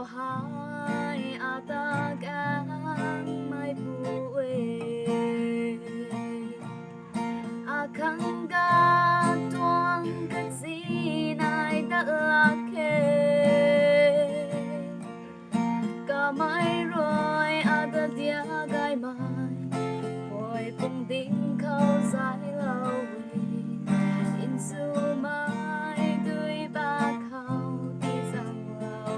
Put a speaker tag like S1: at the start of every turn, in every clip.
S1: hai atag ang may buwi akang gatuang katsinay dalake kamay roy adadiagay mai hoy pung ding khâu dài lâu in su mai tươi ba khâu đi sang lâu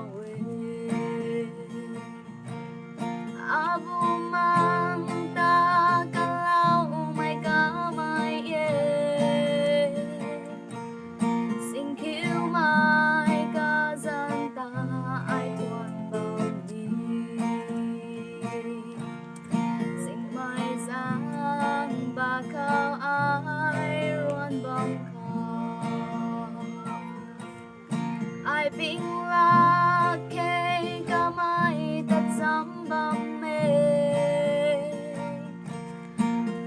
S1: abu mang ta ka lâu mai ka mai ye xin khiêu mai ka gian ta ai tuan bao đi xin mai giang ba khâu ai ruan bom ai ping la ke ka mai ta sam bam me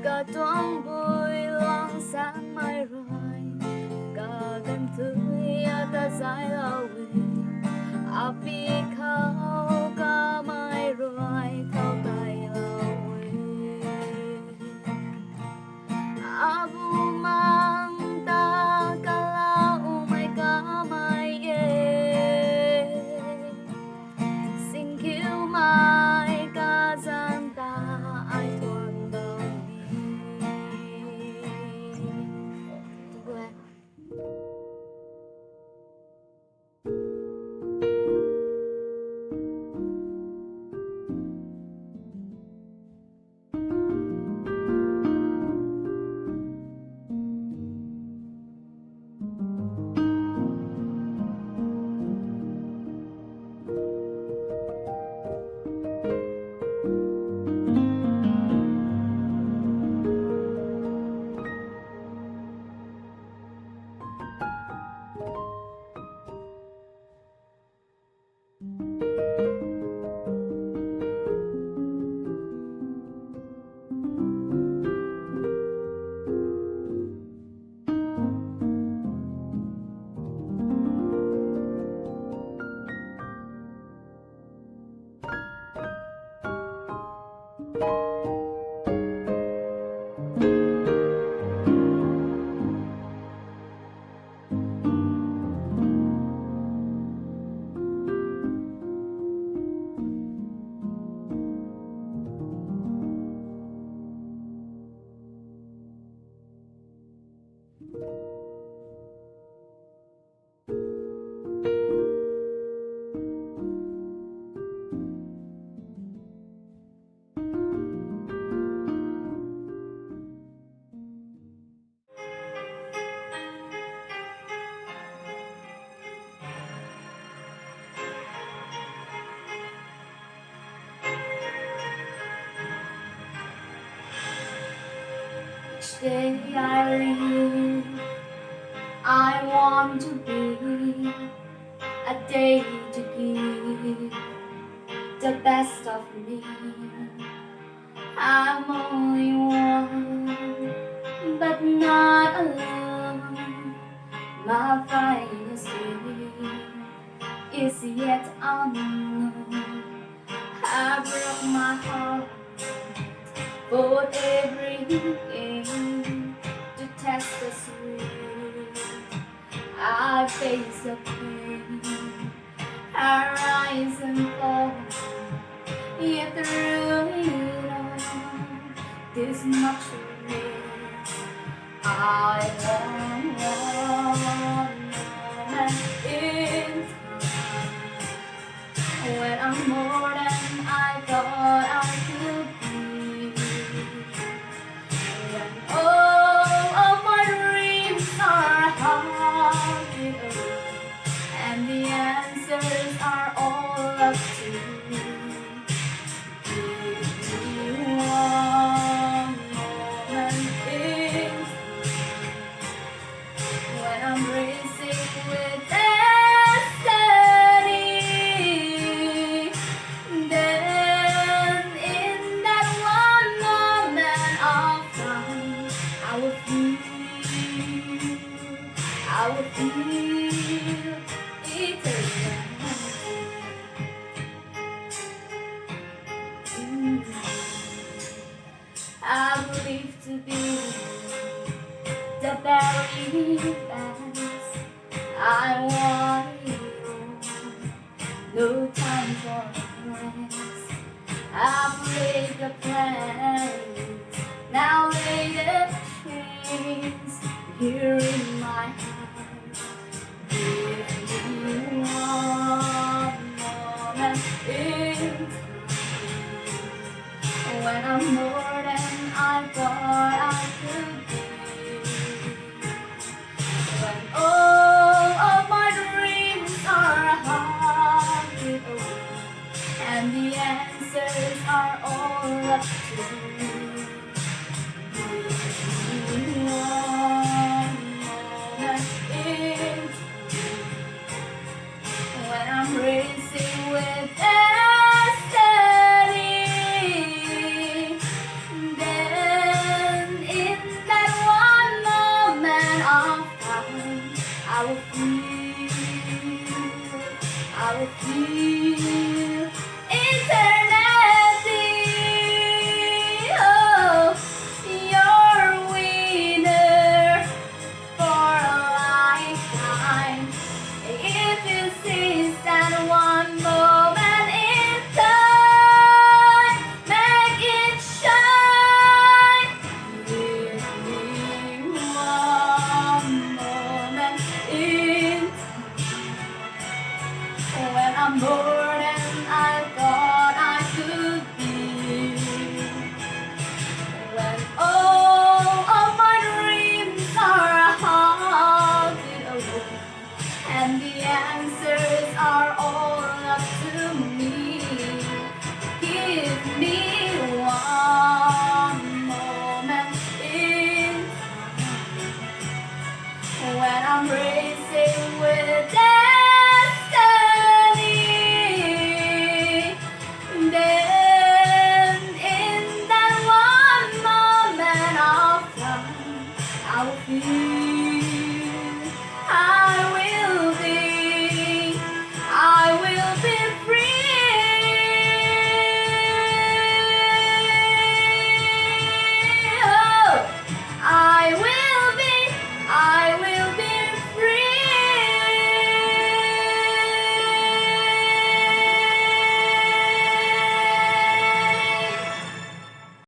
S1: ka tuang bui loang sang mai rồi ka gan thui ta dài lâu a phi khâu ka mai rồi khâu tay lâu abu mang ta ka lâu mai ka mai ye xin khiêu mai ka gian ta ai thuần đồng Each day I live, I want to be a day to give the best of me. I'm only one, but not alone. My finest day is yet unknown. I broke my heart for every game to test the sweet. I face the pain, I rise and fall, yet through it all, this much remains. I want moment in time when I'm more than I thought I could be. When all of my dreams are haunted and the answers are all up to me. Give me one moment in time when I'm racing with destiny. Then in that one moment of time, I will feel eternity. I believe to be the very best. I want it all. No time for plans. I've laid the plans. Now lay the chains here in my hands. Give me one moment in time when I'm more than I thought I could be. When all of my dreams are haunted away, and the answers are all up to me. Give me one moment in time when I'm racing with destiny. Then in that one moment of time, I will feel